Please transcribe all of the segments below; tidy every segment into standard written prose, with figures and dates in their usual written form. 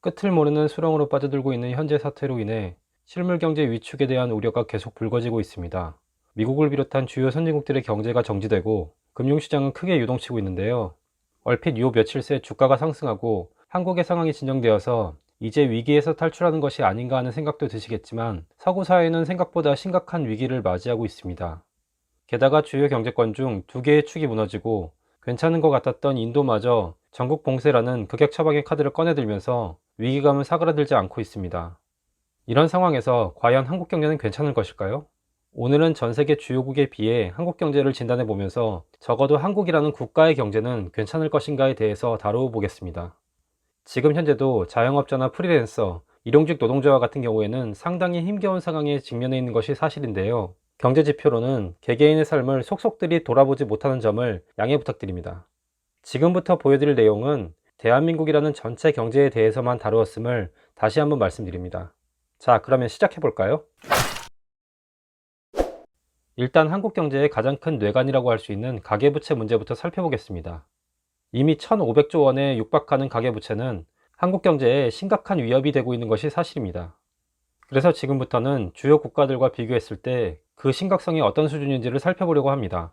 끝을 모르는 수렁으로 빠져들고 있는 현재 사태로 인해 실물 경제 위축에 대한 우려가 계속 불거지고 있습니다. 미국을 비롯한 주요 선진국들의 경제가 정지되고 금융시장은 크게 유동치고 있는데요. 얼핏 요 며칠 새 주가가 상승하고 한국의 상황이 진정되어서 이제 위기에서 탈출하는 것이 아닌가 하는 생각도 드시겠지만 서구 사회는 생각보다 심각한 위기를 맞이하고 있습니다. 게다가 주요 경제권 중 두 개의 축이 무너지고 괜찮은 것 같았던 인도마저 전국 봉쇄라는 극약 처방의 카드를 꺼내들면서 위기감은 사그라들지 않고 있습니다. 이런 상황에서 과연 한국 경제는 괜찮을 것일까요? 오늘은 전 세계 주요국에 비해 한국 경제를 진단해 보면서 적어도 한국이라는 국가의 경제는 괜찮을 것인가에 대해서 다루어 보겠습니다. 지금 현재도 자영업자나 프리랜서, 일용직 노동자와 같은 경우에는 상당히 힘겨운 상황에 직면해 있는 것이 사실인데요. 경제 지표로는 개개인의 삶을 속속들이 돌아보지 못하는 점을 양해 부탁드립니다. 지금부터 보여드릴 내용은 대한민국이라는 전체 경제에 대해서만 다루었음을 다시 한번 말씀드립니다. 자, 그러면 시작해 볼까요? 일단 한국 경제의 가장 큰 뇌관이라고 할 수 있는 가계부채 문제부터 살펴보겠습니다. 이미 1,500조 원에 육박하는 가계부채는 한국 경제에 심각한 위협이 되고 있는 것이 사실입니다. 그래서 지금부터는 주요 국가들과 비교했을 때 그 심각성이 어떤 수준인지를 살펴보려고 합니다.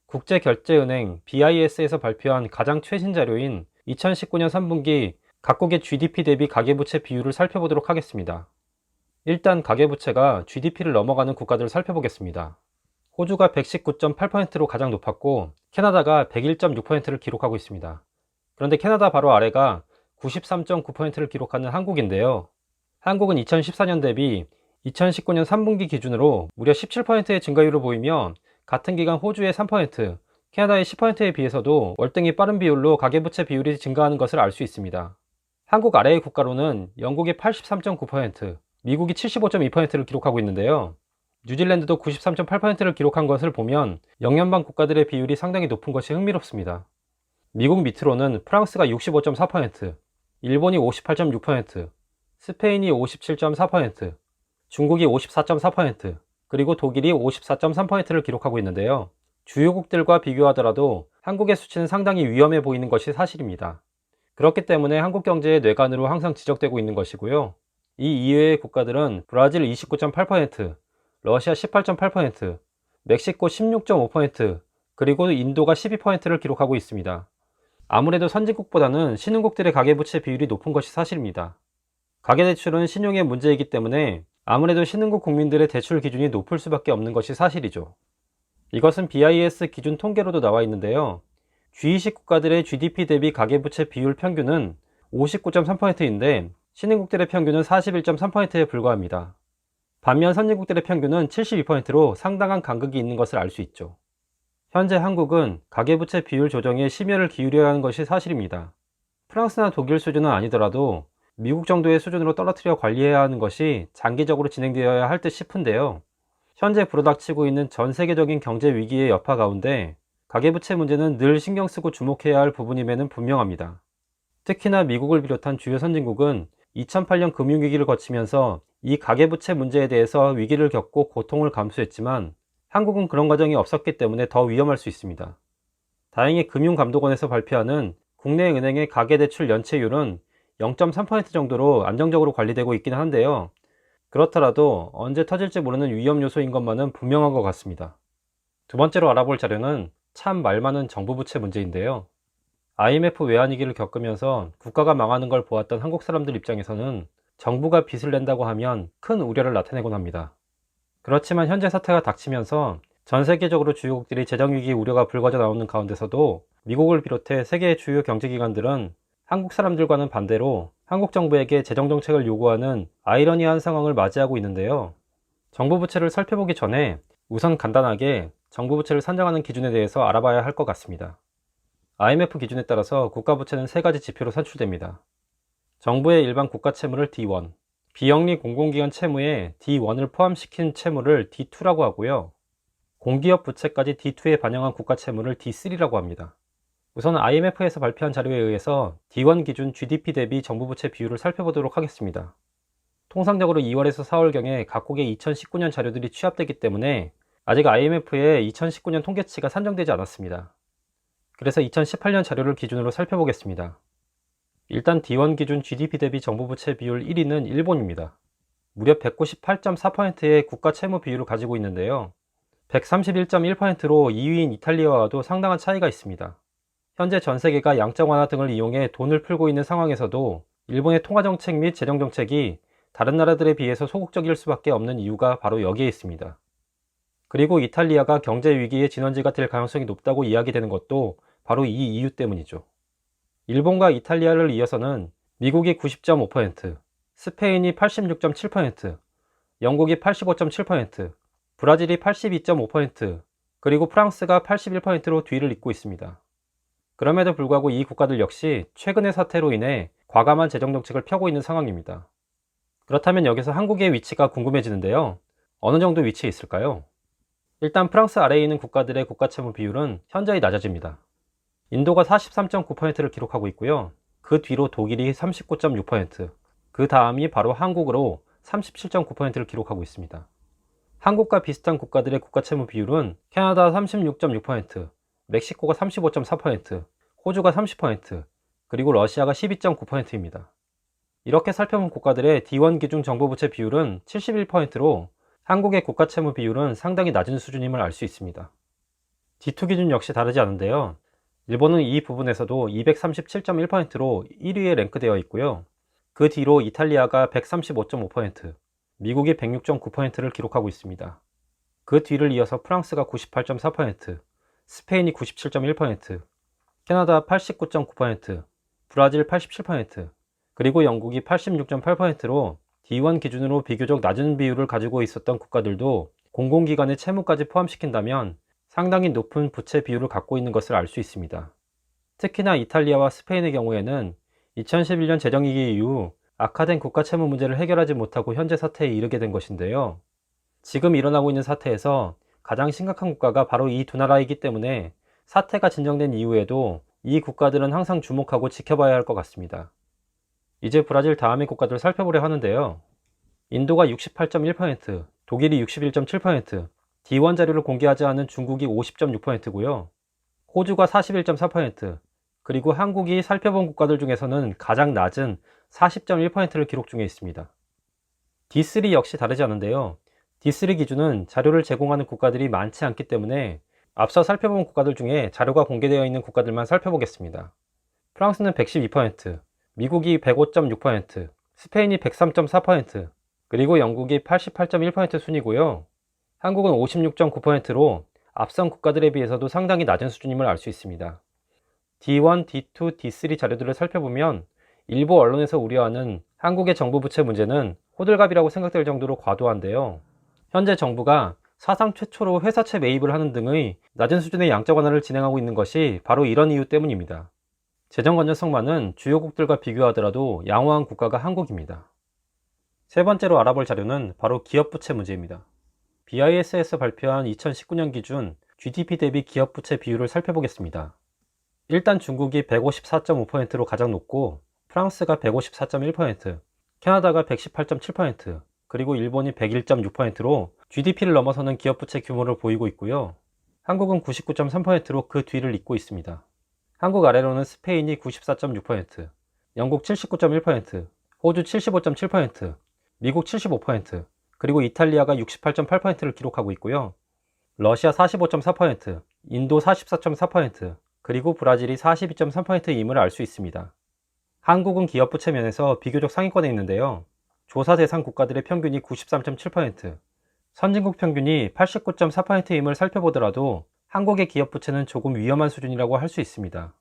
국제결제은행 BIS에서 발표한 가장 최신 자료인 2019년 3분기 각국의 GDP 대비 가계부채 비율을 살펴보도록 하겠습니다. 일단 가계부채가 GDP를 넘어가는 국가들을 살펴보겠습니다. 호주가 119.8%로 가장 높았고 캐나다가 101.6%를 기록하고 있습니다. 그런데 캐나다 바로 아래가 93.9%를 기록하는 한국인데요. 한국은 2014년 대비 2019년 3분기 기준으로 무려 17%의 증가율을 보이며 같은 기간 호주의 3%, 캐나다의 10%에 비해서도 월등히 빠른 비율로 가계부채 비율이 증가하는 것을 알 수 있습니다. 한국 아래의 국가로는 영국이 83.9%, 미국이 75.2%를 기록하고 있는데요. 뉴질랜드도 93.8%를 기록한 것을 보면 영연방 국가들의 비율이 상당히 높은 것이 흥미롭습니다. 미국 밑으로는 프랑스가 65.4%, 일본이 58.6%, 스페인이 57.4%, 중국이 54.4%, 그리고 독일이 54.3%를 기록하고 있는데요. 주요국들과 비교하더라도 한국의 수치는 상당히 위험해 보이는 것이 사실입니다. 그렇기 때문에 한국 경제의 뇌관으로 항상 지적되고 있는 것이고요. 이 이외의 국가들은 브라질 29.8%, 러시아 18.8%, 멕시코 16.5%, 그리고 인도가 12%를 기록하고 있습니다. 아무래도 선진국보다는 신흥국들의 가계부채 비율이 높은 것이 사실입니다. 가계대출은 신용의 문제이기 때문에 아무래도 신흥국 국민들의 대출 기준이 높을 수밖에 없는 것이 사실이죠. 이것은 BIS 기준 통계로도 나와 있는데요. G20 국가들의 GDP 대비 가계부채 비율 평균은 59.3%인데 신흥국들의 평균은 41.3%에 불과합니다. 반면 선진국들의 평균은 72%로 상당한 간극이 있는 것을 알 수 있죠. 현재 한국은 가계부채 비율 조정에 심혈을 기울여야 하는 것이 사실입니다. 프랑스나 독일 수준은 아니더라도 미국 정도의 수준으로 떨어뜨려 관리해야 하는 것이 장기적으로 진행되어야 할 듯 싶은데요. 현재 불어닥치고 있는 전 세계적인 경제 위기의 여파 가운데 가계부채 문제는 늘 신경 쓰고 주목해야 할 부분임에는 분명합니다. 특히나 미국을 비롯한 주요 선진국은 2008년 금융위기를 거치면서 이 가계부채 문제에 대해서 위기를 겪고 고통을 감수했지만 한국은 그런 과정이 없었기 때문에 더 위험할 수 있습니다. 다행히 금융감독원에서 발표하는 국내 은행의 가계대출 연체율은 0.3% 정도로 안정적으로 관리되고 있기는 한데요. 그렇더라도 언제 터질지 모르는 위험 요소인 것만은 분명한 것 같습니다. 두 번째로 알아볼 자료는 참 말 많은 정부 부채 문제인데요. IMF 외환위기를 겪으면서 국가가 망하는 걸 보았던 한국 사람들 입장에서는 정부가 빚을 낸다고 하면 큰 우려를 나타내곤 합니다. 그렇지만 현재 사태가 닥치면서 전 세계적으로 주요국들이 재정위기 우려가 불거져 나오는 가운데서도 미국을 비롯해 세계의 주요 경제기관들은 한국 사람들과는 반대로 한국 정부에게 재정정책을 요구하는 아이러니한 상황을 맞이하고 있는데요. 정부 부채를 살펴보기 전에 우선 간단하게 정부 부채를 산정하는 기준에 대해서 알아봐야 할 것 같습니다. IMF 기준에 따라서 국가부채는 세 가지 지표로 산출됩니다. 정부의 일반 국가 채무를 D1, 비영리 공공기관 채무에 D1을 포함시킨 채무를 D2라고 하고요. 공기업 부채까지 D2에 반영한 국가 채무를 D3라고 합니다. 우선 IMF에서 발표한 자료에 의해서 D1 기준 GDP 대비 정부 부채 비율을 살펴보도록 하겠습니다. 통상적으로 2월에서 4월경에 각국의 2019년 자료들이 취합되기 때문에 아직 IMF의 2019년 통계치가 산정되지 않았습니다. 그래서 2018년 자료를 기준으로 살펴보겠습니다. 일단 D1 기준 GDP 대비 정부부채 비율 1위는 일본입니다. 무려 198.4%의 국가 채무 비율을 가지고 있는데요. 131.1%로 2위인 이탈리아와도 상당한 차이가 있습니다. 현재 전 세계가 양적 완화 등을 이용해 돈을 풀고 있는 상황에서도 일본의 통화정책 및 재정정책이 다른 나라들에 비해서 소극적일 수밖에 없는 이유가 바로 여기에 있습니다. 그리고 이탈리아가 경제 위기의 진원지가 될 가능성이 높다고 이야기되는 것도 바로 이 이유 때문이죠. 일본과 이탈리아를 이어서는 미국이 90.5%, 스페인이 86.7%, 영국이 85.7%, 브라질이 82.5%, 그리고 프랑스가 81%로 뒤를 잇고 있습니다. 그럼에도 불구하고 이 국가들 역시 최근의 사태로 인해 과감한 재정정책을 펴고 있는 상황입니다. 그렇다면 여기서 한국의 위치가 궁금해지는데요. 어느 정도 위치에 있을까요? 일단 프랑스 아래에 있는 국가들의 국가채무 비율은 현저히 낮아집니다. 인도가 43.9%를 기록하고 있고요. 그 뒤로 독일이 39.6%, 그 다음이 바로 한국으로 37.9%를 기록하고 있습니다. 한국과 비슷한 국가들의 국가채무 비율은 캐나다 36.6%, 멕시코가 35.4%, 호주가 30%, 그리고 러시아가 12.9%입니다. 이렇게 살펴본 국가들의 D1 기준 정부부채 비율은 71%로 한국의 국가채무 비율은 상당히 낮은 수준임을 알 수 있습니다. D2 기준 역시 다르지 않은데요. 일본은 이 부분에서도 237.1%로 1위에 랭크되어 있고요. 그 뒤로 이탈리아가 135.5%, 미국이 106.9%를 기록하고 있습니다. 그 뒤를 이어서 프랑스가 98.4%, 스페인이 97.1%, 캐나다 89.9%, 브라질 87%, 그리고 영국이 86.8%로 D1 기준으로 비교적 낮은 비율을 가지고 있었던 국가들도 공공기관의 채무까지 포함시킨다면 상당히 높은 부채 비율을 갖고 있는 것을 알 수 있습니다. 특히나 이탈리아와 스페인의 경우에는 2011년 재정위기 이후 악화된 국가 채무 문제를 해결하지 못하고 현재 사태에 이르게 된 것인데요. 지금 일어나고 있는 사태에서 가장 심각한 국가가 바로 이 두 나라이기 때문에 사태가 진정된 이후에도 이 국가들은 항상 주목하고 지켜봐야 할 것 같습니다. 이제 브라질 다음의 국가들을 살펴보려 하는데요. 인도가 68.1%, 독일이 61.7%, D1 자료를 공개하지 않은 중국이 50.6%고요. 호주가 41.4%, 그리고 한국이 살펴본 국가들 중에서는 가장 낮은 40.1%를 기록 중에 있습니다. D3 역시 다르지 않은데요. D3 기준은 자료를 제공하는 국가들이 많지 않기 때문에 앞서 살펴본 국가들 중에 자료가 공개되어 있는 국가들만 살펴보겠습니다. 프랑스는 112%, 미국이 105.6%, 스페인이 103.4%, 그리고 영국이 88.1% 순이고요. 한국은 56.9%로 앞선 국가들에 비해서도 상당히 낮은 수준임을 알 수 있습니다. D1, D2, D3 자료들을 살펴보면 일부 언론에서 우려하는 한국의 정부 부채 문제는 호들갑이라고 생각될 정도로 과도한데요. 현재 정부가 사상 최초로 회사채 매입을 하는 등의 낮은 수준의 양적 완화를 진행하고 있는 것이 바로 이런 이유 때문입니다. 재정 건전성만은 주요국들과 비교하더라도 양호한 국가가 한국입니다. 세 번째로 알아볼 자료는 바로 기업 부채 문제입니다. BIS에서 발표한 2019년 기준 GDP 대비 기업 부채 비율을 살펴보겠습니다. 일단 중국이 154.5%로 가장 높고 프랑스가 154.1%, 캐나다가 118.7%, 그리고 일본이 101.6%로 GDP를 넘어서는 기업 부채 규모를 보이고 있고요. 한국은 99.3%로 그 뒤를 잇고 있습니다. 한국 아래로는 스페인이 94.6%, 영국 79.1%, 호주 75.7%, 미국 75%, 그리고 이탈리아가 68.8%를 기록하고 있고요. 러시아 45.4%, 인도 44.4%, 그리고 브라질이 42.3%임을 알 수 있습니다. 한국은 기업 부채 면에서 비교적 상위권에 있는데요. 조사 대상 국가들의 평균이 93.7%, 선진국 평균이 89.4%임을 살펴보더라도 한국의 기업 부채는 조금 위험한 수준이라고 할 수 있습니다.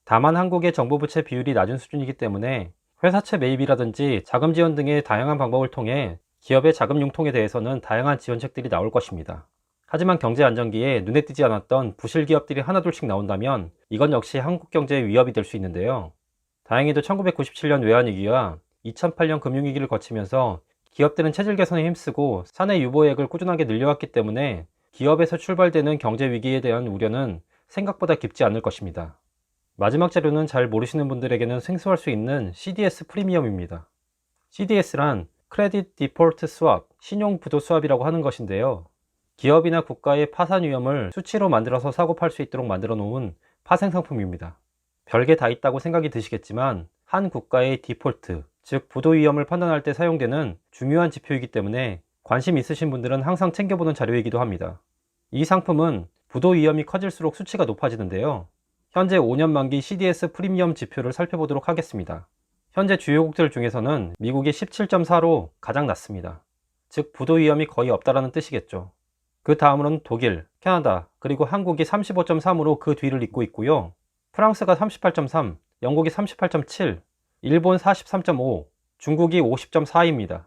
다만 한국의 정부 부채 비율이 낮은 수준이기 때문에 회사채 매입이라든지 자금 지원 등의 다양한 방법을 통해 기업의 자금 융통에 대해서는 다양한 지원책들이 나올 것입니다. 하지만 경제 안정기에 눈에 띄지 않았던 부실 기업들이 하나둘씩 나온다면 이건 역시 한국 경제의 위협이 될 수 있는데요. 다행히도 1997년 외환위기와 2008년 금융위기를 거치면서 기업들은 체질 개선에 힘쓰고 사내 유보액을 꾸준하게 늘려왔기 때문에 기업에서 출발되는 경제 위기에 대한 우려는 생각보다 깊지 않을 것입니다. 마지막 자료는 잘 모르시는 분들에게는 생소할 수 있는 CDS 프리미엄입니다. CDS란 크레딧 디폴트 스왑, 신용 부도 수합이라고 하는 것인데요. 기업이나 국가의 파산 위험을 수치로 만들어서 사고 팔 수 있도록 만들어 놓은 파생 상품입니다. 별게 다 있다고 생각이 드시겠지만 한 국가의 디폴트, 즉 부도 위험을 판단할 때 사용되는 중요한 지표이기 때문에 관심 있으신 분들은 항상 챙겨보는 자료이기도 합니다. 이 상품은 부도 위험이 커질수록 수치가 높아지는데요. 현재 5년 만기 CDS 프리미엄 지표를 살펴보도록 하겠습니다. 현재 주요국들 중에서는 미국이 17.4로 가장 낮습니다. 즉 부도 위험이 거의 없다라는 뜻이겠죠. 그 다음으로는 독일, 캐나다, 그리고 한국이 35.3으로 그 뒤를 잇고 있고요. 프랑스가 38.3, 영국이 38.7, 일본 43.5, 중국이 50.4입니다.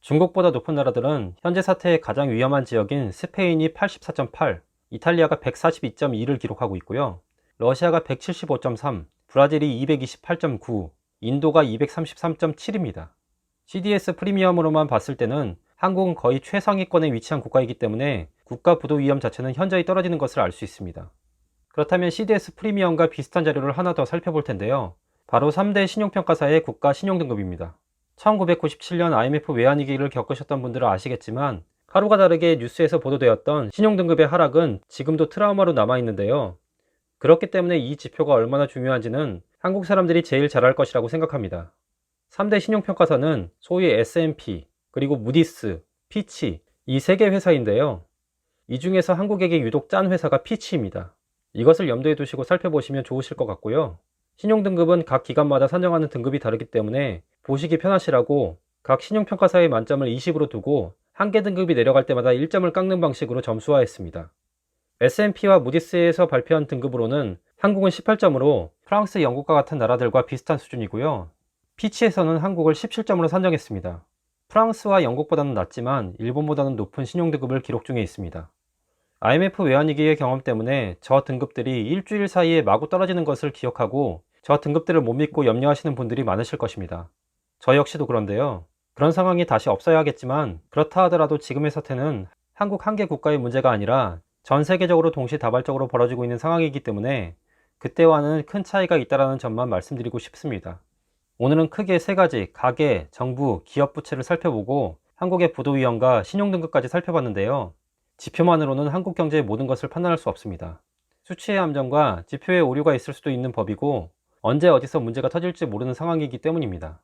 중국보다 높은 나라들은 현재 사태의 가장 위험한 지역인 스페인이 84.8, 이탈리아가 142.2를 기록하고 있고요. 러시아가 175.3, 브라질이 228.9, 인도가 233.7입니다. CDS 프리미엄으로만 봤을 때는 한국은 거의 최상위권에 위치한 국가이기 때문에 국가 부도 위험 자체는 현저히 떨어지는 것을 알 수 있습니다. 그렇다면 CDS 프리미엄과 비슷한 자료를 하나 더 살펴볼 텐데요. 바로 3대 신용평가사의 국가 신용등급입니다. 1997년 IMF 외환위기를 겪으셨던 분들은 아시겠지만 하루가 다르게 뉴스에서 보도되었던 신용등급의 하락은 지금도 트라우마로 남아있는데요. 그렇기 때문에 이 지표가 얼마나 중요한지는 한국 사람들이 제일 잘 알 것이라고 생각합니다. 3대 신용평가사는 소위 S&P, 그리고 무디스, 피치, 이 3개 회사인데요. 이 중에서 한국에게 유독 짠 회사가 피치입니다. 이것을 염두에 두시고 살펴보시면 좋으실 것 같고요. 신용등급은 각 기관마다 산정하는 등급이 다르기 때문에 보시기 편하시라고 각 신용평가사의 만점을 20으로 두고 한 개 등급이 내려갈 때마다 1점을 깎는 방식으로 점수화했습니다. S&P와 무디스에서 발표한 등급으로는 한국은 18점으로 프랑스, 영국과 같은 나라들과 비슷한 수준이고요. 피치에서는 한국을 17점으로 산정했습니다. 프랑스와 영국보다는 낮지만 일본보다는 높은 신용등급을 기록 중에 있습니다. IMF 외환위기의 경험 때문에 저 등급들이 일주일 사이에 마구 떨어지는 것을 기억하고 저 등급들을 못 믿고 염려하시는 분들이 많으실 것입니다. 저 역시도 그런데요. 그런 상황이 다시 없어야 하겠지만 그렇다 하더라도 지금의 사태는 한국 한 개 국가의 문제가 아니라 전 세계적으로 동시다발적으로 벌어지고 있는 상황이기 때문에 그때와는 큰 차이가 있다는 점만 말씀드리고 싶습니다. 오늘은 크게 3가지 가계, 정부, 기업 부채를 살펴보고 한국의 부도 위험과 신용등급까지 살펴봤는데요. 지표만으로는 한국 경제의 모든 것을 판단할 수 없습니다. 수치의 함정과 지표의 오류가 있을 수도 있는 법이고 언제 어디서 문제가 터질지 모르는 상황이기 때문입니다.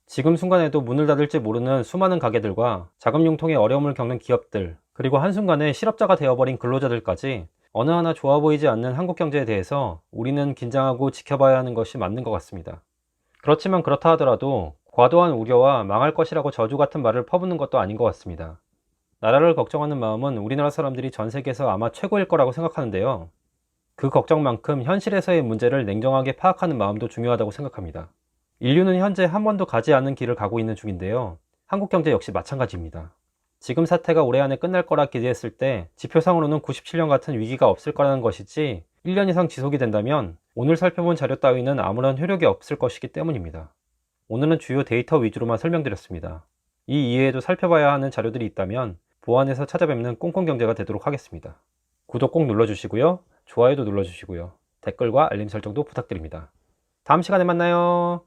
지금 순간에도 문을 닫을지 모르는 수많은 가게들과 자금 융통에 어려움을 겪는 기업들, 그리고 한순간에 실업자가 되어버린 근로자들까지 어느 하나 좋아 보이지 않는 한국 경제에 대해서 우리는 긴장하고 지켜봐야 하는 것이 맞는 것 같습니다. 그렇지만 그렇다 하더라도 과도한 우려와 망할 것이라고 저주 같은 말을 퍼붓는 것도 아닌 것 같습니다. 나라를 걱정하는 마음은 우리나라 사람들이 전 세계에서 아마 최고일 거라고 생각하는데요. 그 걱정만큼 현실에서의 문제를 냉정하게 파악하는 마음도 중요하다고 생각합니다. 인류는 현재 한 번도 가지 않은 길을 가고 있는 중인데요. 한국 경제 역시 마찬가지입니다. 지금 사태가 올해 안에 끝날 거라 기대했을 때 지표상으로는 97년 같은 위기가 없을 거라는 것이지 1년 이상 지속이 된다면 오늘 살펴본 자료 따위는 아무런 효력이 없을 것이기 때문입니다. 오늘은 주요 데이터 위주로만 설명드렸습니다. 이 이외에도 살펴봐야 하는 자료들이 있다면 보안해서 찾아뵙는 꽁꽁경제가 되도록 하겠습니다. 구독 꼭 눌러주시고요. 좋아요도 눌러주시고요. 댓글과 알림 설정도 부탁드립니다. 다음 시간에 만나요.